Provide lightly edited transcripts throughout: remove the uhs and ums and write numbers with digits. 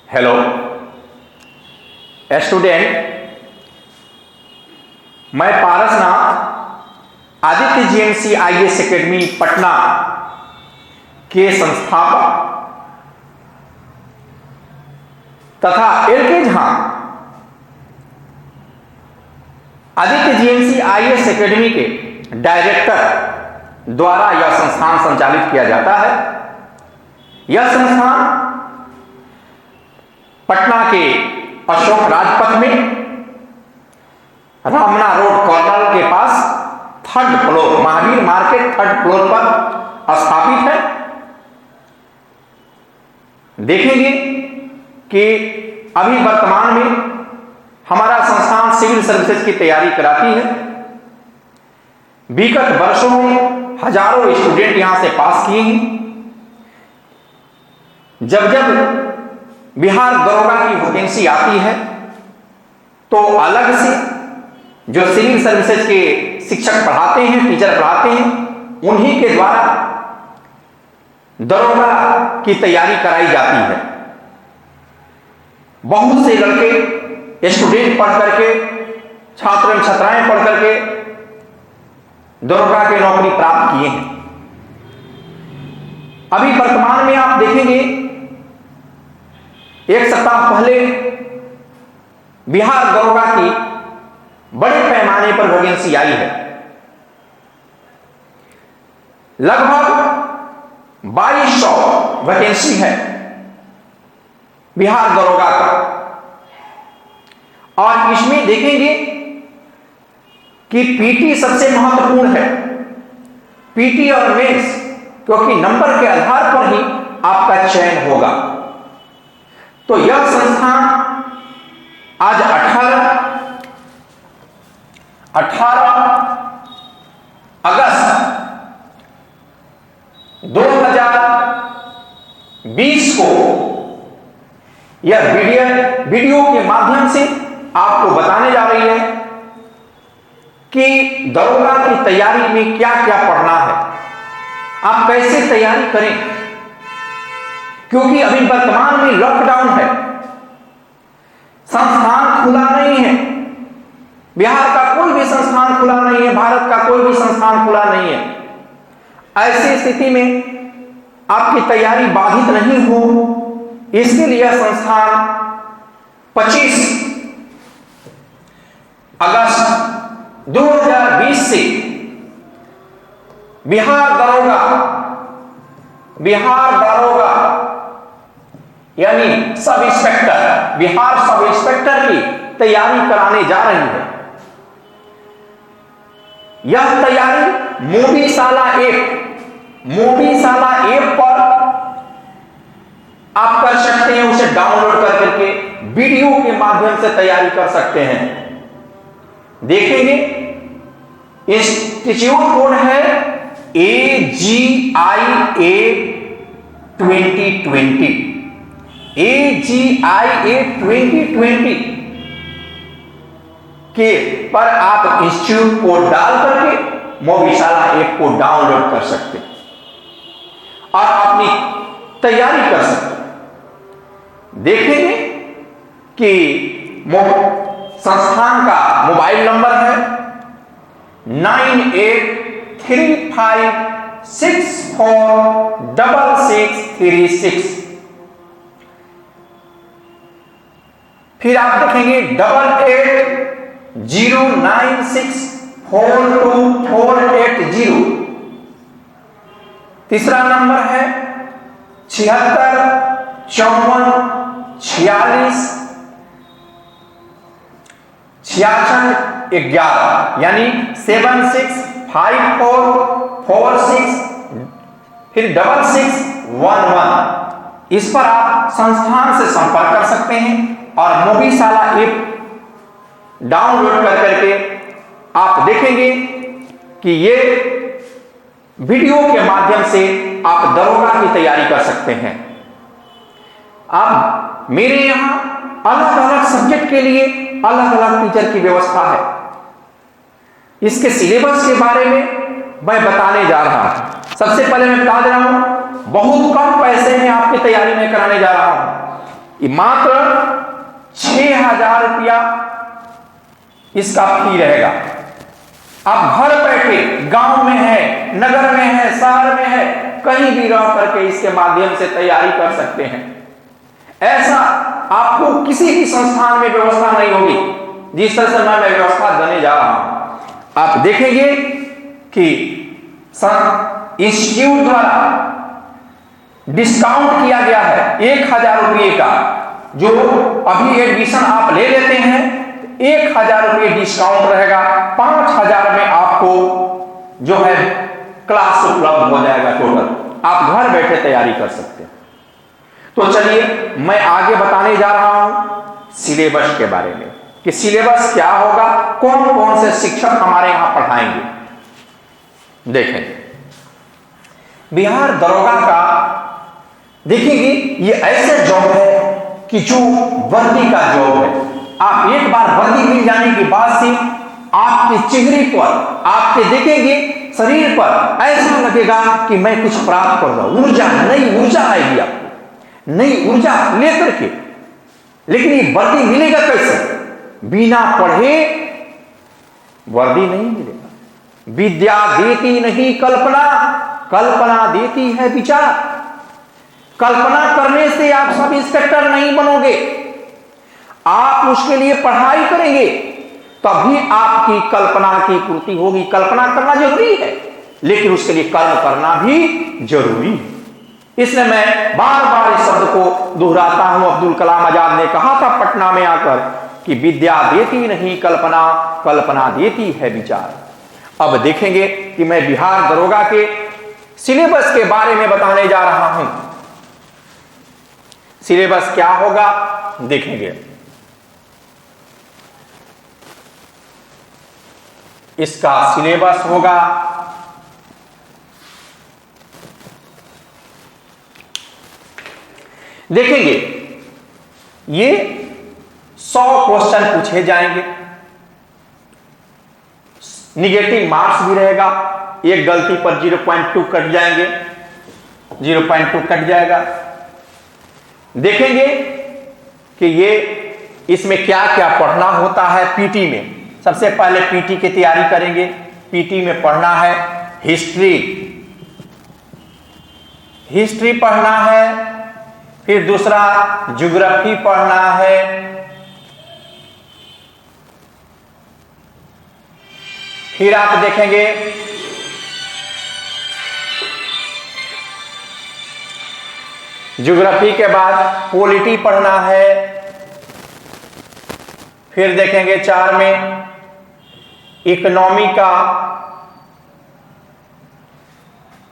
Hello student, मैं Parasnath Aditya GMC IAS academy Patna के संस्थापक तथा LK Jha Aditya GMC IAS academy के डायरेक्टर द्वारा यह संस्थान संचालित किया जाता है। यह संस्थान पटना के अशोक राजपथ में रामना रोड कॉर्नर के पास third floor, Mahavir market third floor पर स्थापित है। देखेंगे कि अभी वर्तमान में हमारा संस्थान सिविल सर्विसेज की तैयारी कराती है। विगत वर्षों में हजारों स्टूडेंट यहां से पास किए हैं। जब जब बिहार दरोगा की वैकेंसी आती है तो अलग से जो सिविल सर्विसेज के शिक्षक पढ़ाते हैं, टीचर पढ़ाते हैं, उन्हीं के द्वारा दरोगा की तैयारी कराई जाती है। बहुत से लड़के स्टूडेंट पढ़ करके, छात्र छात्राएं पढ़ करके दरोगा की नौकरी प्राप्त किए हैं। अभी वर्तमान में आप देखेंगे, एक सप्ताह पहले बिहार दरोगा की बड़े पैमाने पर वैकेंसी आई है। लगभग 2200 वैकेंसी है बिहार दरोगा का। और इसमें देखेंगे कि पीटी सबसे महत्वपूर्ण है, पीटी और मेंस, क्योंकि नंबर के आधार पर ही आपका चयन होगा। तो यह संस्थान आज 18 अगस्त 2020 को यह वीडियो के माध्यम से आपको बताने जा रही है कि दरोगा की तैयारी में क्या क्या पढ़ना है, आप कैसे तैयारी करें। क्योंकि अभी वर्तमान में लॉकडाउन है, संस्थान खुला नहीं है, बिहार का कोई भी संस्थान खुला नहीं है, भारत का कोई भी संस्थान खुला नहीं है। ऐसी स्थिति में आपकी तैयारी बाधित नहीं हो, इसके लिए संस्थान 25 अगस्त 2020 से बिहार दरोगा यानी sub inspector, Bihar sub inspector की तैयारी कराने जा रही है। यह तैयारी मोबीशाला ऐप पर आप कर सकते हैं, उसे डाउनलोड कर करके वीडियो के माध्यम से तैयारी कर सकते हैं। देखेंगे इंस्टीट्यूट कोड है AGIA 2020, AGIA 2020 के पर आप इंस्टीट्यूट कोड डाल करके मोबीशाला ऐप को डाउनलोड कर सकते हैं और अपनी तैयारी कर सकते हैं। देखेंगे कि संस्थान का मोबाइल नंबर है 9835646636। फिर आप देखेंगे 8809642480। तीसरा नंबर है 76546611, यानी 765446 फिर 6611। इस पर आप संस्थान से संपर्क कर सकते हैं और मोबीशाला ऐप डाउनलोड कर करके आप देखेंगे कि ये वीडियो के माध्यम से आप दरोगा की तैयारी कर सकते हैं। आप मेरे यहां अलग अलग सब्जेक्ट के लिए अलग अलग टीचर की व्यवस्था है। इसके सिलेबस के बारे में मैं बताने जा रहा हूं। सबसे पहले मैं बता दे रहा हूं, बहुत कम पैसे में आपकी तैयारी में कराने जा रहा हूं। मात्र 6,000 रुपया इसका फी रहेगा। आप घर बैठे, गांव में है, नगर में है, शहर में है, कहीं भी रह करके इसके माध्यम से तैयारी कर सकते हैं। ऐसा आपको किसी भी संस्थान में व्यवस्था नहीं होगी जिस तरह से मैं व्यवस्था देने जा रहा हूं। आप देखेंगे कि इंस्टीट्यूट द्वारा डिस्काउंट किया गया है 1,000 रुपये का। जो अभी एडमिशन आप ले लेते हैं 1,000 रुपये डिस्काउंट रहेगा, 5,000 में आपको जो है क्लास उपलब्ध हो जाएगा टोटल। आप घर बैठे तैयारी कर सकते हैं। तो चलिए मैं आगे बताने जा रहा हूं सिलेबस के बारे में कि सिलेबस क्या होगा, कौन कौन से शिक्षक हमारे यहां पढ़ाएंगे। देखें, बिहार दरोगा का देखेंगे ये ऐसे जॉब है कि जो वर्दी का जॉब है। आप एक बार वर्दी मिल जाने के बाद से आपके चेहरे पर, आपके देखेंगे शरीर पर ऐसा लगेगा कि मैं कुछ प्राप्त कर रहा हूं। ऊर्जा, नई ऊर्जा आएगी आपको, नई ऊर्जा लेकर के। लेकिन ये वर्दी मिलेगा कैसे? बिना पढ़े वर्दी नहीं मिलेगा। विद्या देती नहीं कल्पना, कल्पना देती है विचार। कल्पना करने से आप सब इंस्पेक्टर नहीं बनोगे। आप उसके लिए पढ़ाई करेंगे तभी आपकी कल्पना की पूर्ति होगी। कल्पना करना जरूरी है, लेकिन उसके लिए कर्म करना भी जरूरी है। इसलिए मैं बार बार इस शब्द को दोहराता हूं। अब्दुल कलाम आजाद ने कहा था पटना में आकर कि विद्या देती नहीं कल्पना, कल्पना देती है विचार। अब देखेंगे कि मैं बिहार दरोगा के सिलेबस के बारे में बताने जा रहा हूं। सिलेबस क्या होगा देखेंगे। इसका सिलेबस होगा देखेंगे ये 100 क्वेश्चन पूछे जाएंगे। निगेटिव मार्क्स भी रहेगा। एक गलती पर 0.2 कट जाएंगे, 0.2 कट जाएगा। देखेंगे कि ये इसमें क्या क्या पढ़ना होता है। पीटी में सबसे पहले पीटी की तैयारी करेंगे। पीटी में पढ़ना है हिस्ट्री, हिस्ट्री पढ़ना है। फिर दूसरा ज्योग्राफी पढ़ना है। फिर आप देखेंगे ज्योग्राफी के बाद पॉलिटी पढ़ना है। फिर देखेंगे 4 में इकोनॉमी का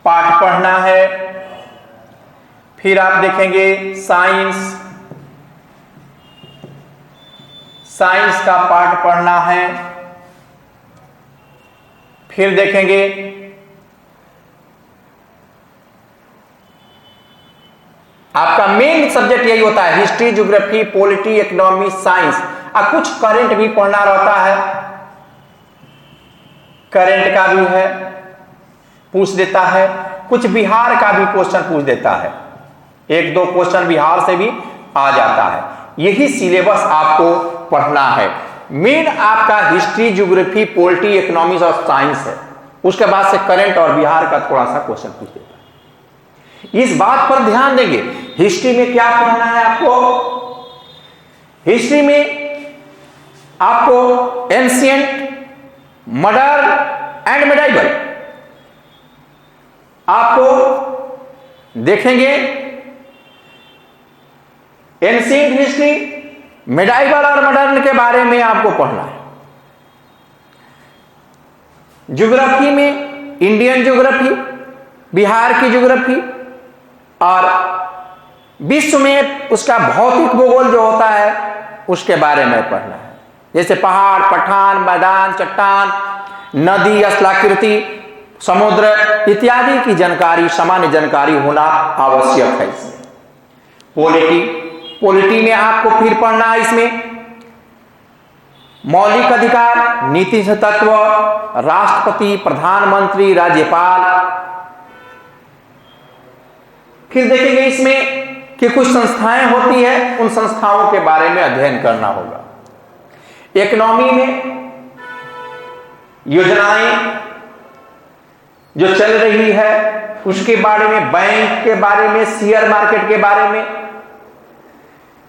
पार्ट पढ़ना है। फिर आप देखेंगे साइंस, साइंस का पार्ट पढ़ना है। फिर देखेंगे आपका मेन सब्जेक्ट यही होता है history, geography, polity, economy, science. और कुछ करंट भी पढ़ना रहता है। करंट का भी है, पूछ देता है। कुछ बिहार का भी क्वेश्चन पूछ देता है। 1-2 क्वेश्चन बिहार से भी आ जाता है। यही सिलेबस आपको पढ़ना है। मेन आपका हिस्ट्री, ज्योग्राफी, पॉलिटी, इकोनॉमिक्स और साइंस है। उसके बाद से करंट और बिहार का थोड़ा सा क्वेश्चन पूछ देता है। इस बात पर ध्यान देंगे। हिस्ट्री में क्या पढ़ना है आपको? हिस्ट्री में आपको एंशिएंट, मॉडर्न एंड मेडाइवल आपको देखेंगे। एंशिएंट हिस्ट्री, मेडाइवल और मॉडर्न के बारे में आपको पढ़ना है। ज्योग्राफी में इंडियन ज्योग्राफी, बिहार की ज्योग्राफी और विश्व में उसका भौतिक भूगोल जो होता है उसके बारे में पढ़ना है। जैसे पहाड़, पठान, मैदान, चट्टान, नदी, स्थलाकृति, समुद्र इत्यादि की जानकारी, सामान्य जानकारी होना आवश्यक है इसमें। पॉलिटी, पॉलिटी में आपको फिर पढ़ना है इसमें मौलिक अधिकार, नीति तत्व, राष्ट्रपति, प्रधानमंत्री, राज्यपाल। फिर देखेंगे इसमें कि कुछ संस्थाएं होती है, उन संस्थाओं के बारे में अध्ययन करना होगा। इकोनॉमी में योजनाएं जो चल रही है उसके बारे में, बैंक के बारे में, शेयर मार्केट के बारे में,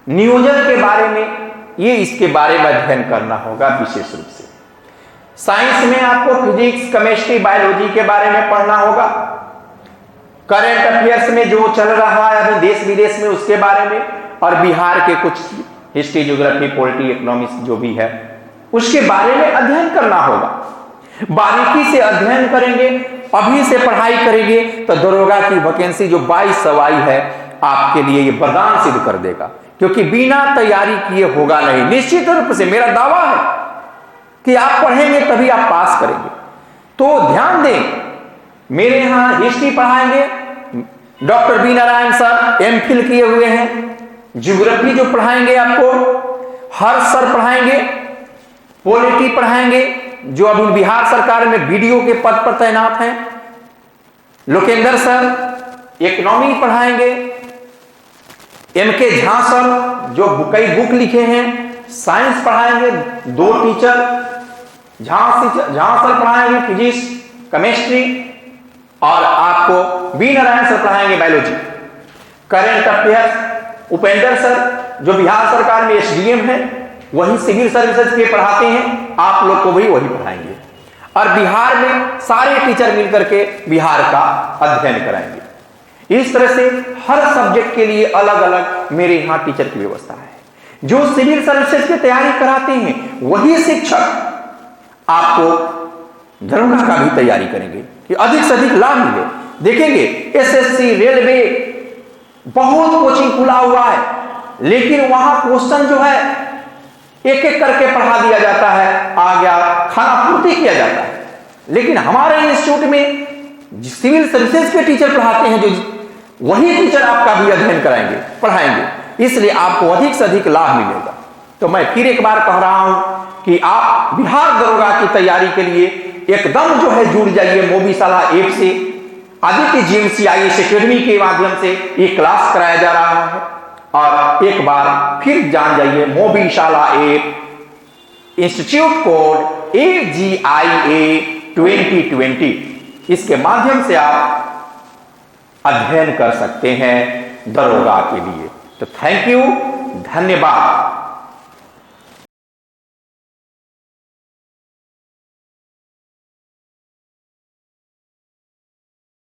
नियोजन के बारे में, ये इसके बारे में अध्ययन करना होगा विशेष रूप से। साइंस में आपको फिजिक्स, केमिस्ट्री, बायोलॉजी के बारे में पढ़ना होगा। करंट अफेयर्स में जो चल रहा है अभी देश विदेश में उसके बारे में, और बिहार के कुछ हिस्ट्री, ज्योग्राफी, पॉलिटी, इकोनॉमिक्स जो भी है उसके बारे में अध्ययन करना होगा। बारीकी से अध्ययन करेंगे, अभी से पढ़ाई करेंगे तो दरोगा की वैकेंसी जो 2200 आई है आपके लिए ये वरदान सिद्ध कर देगा, क्योंकि बिना तैयारी किए होगा नहीं। निश्चित रूप से मेरा दावा है कि आप पढ़ेंगे तभी आप पास करेंगे। तो ध्यान दें, मेरे यहां हिस्ट्री पढ़ाएंगे doctor B Narayan sir, MPhil किए हुए हैं। ज्योग्राफी जो पढ़ाएंगे आपको हर्ष सर पढ़ाएंगे। पॉलिटी पढ़ाएंगे जो अभी बिहार सरकार में बीडीओ के पद पर तैनात हैं, लोकेंद्र सर। इकोनॉमी पढ़ाएंगे एमके झा सर जो कई बुक लिखे हैं। साइंस पढ़ाएंगे 2 टीचर, झा सर पढ़ाएंगे फिजिक्स, केमिस्ट्री, और आपको बी नारायण सर पढ़ाएंगे biology. Current affairs Upendra sir जो बिहार सरकार में एसडीएम है, वही सिविल सर्विसेज के पढ़ाते हैं, आप लोग को भी वही पढ़ाएंगे। और बिहार में सारे टीचर मिलकर के बिहार का अध्ययन कराएंगे। इस तरह से हर सब्जेक्ट के लिए अलग अलग मेरे यहां टीचर की व्यवस्था है। जो सिविल सर्विसेज की तैयारी कराते हैं वही शिक्षक आपको दरोगा का भी तैयारी करेंगे कि अधिक से अधिक लाभ मिले। देखेंगे एसएससी, रेलवे, बहुत कोचिंग खुला हुआ है, लेकिन वहां क्वेश्चन जो है एक एक करके पढ़ा दिया जाता है, आ गया, खाना पूर्ति किया जाता है। लेकिन हमारे इंस्टीट्यूट में सिविल सर्विसेज के टीचर पढ़ाते हैं, जो वही टीचर आपका भी अध्ययन कराएंगे, पढ़ाएंगे, इसलिए आपको अधिक से अधिक लाभ मिलेगा। तो मैं फिर एक बार कह रहा हूं कि आप बिहार दरोगा की तैयारी के लिए एकदम जो है जुड़ जाइए। मोबीशाला ऐप से आदित्य जीएमसीआईएस एकेडमी के माध्यम से ये क्लास कराया जा रहा है, और एक बार फिर जान जाइए मोबीशाला ऐप इंस्टीट्यूट कोड AGIA 2020, इसके माध्यम से आप अध्ययन कर सकते हैं दरोगा के लिए। तो थैंक यू, धन्यवाद।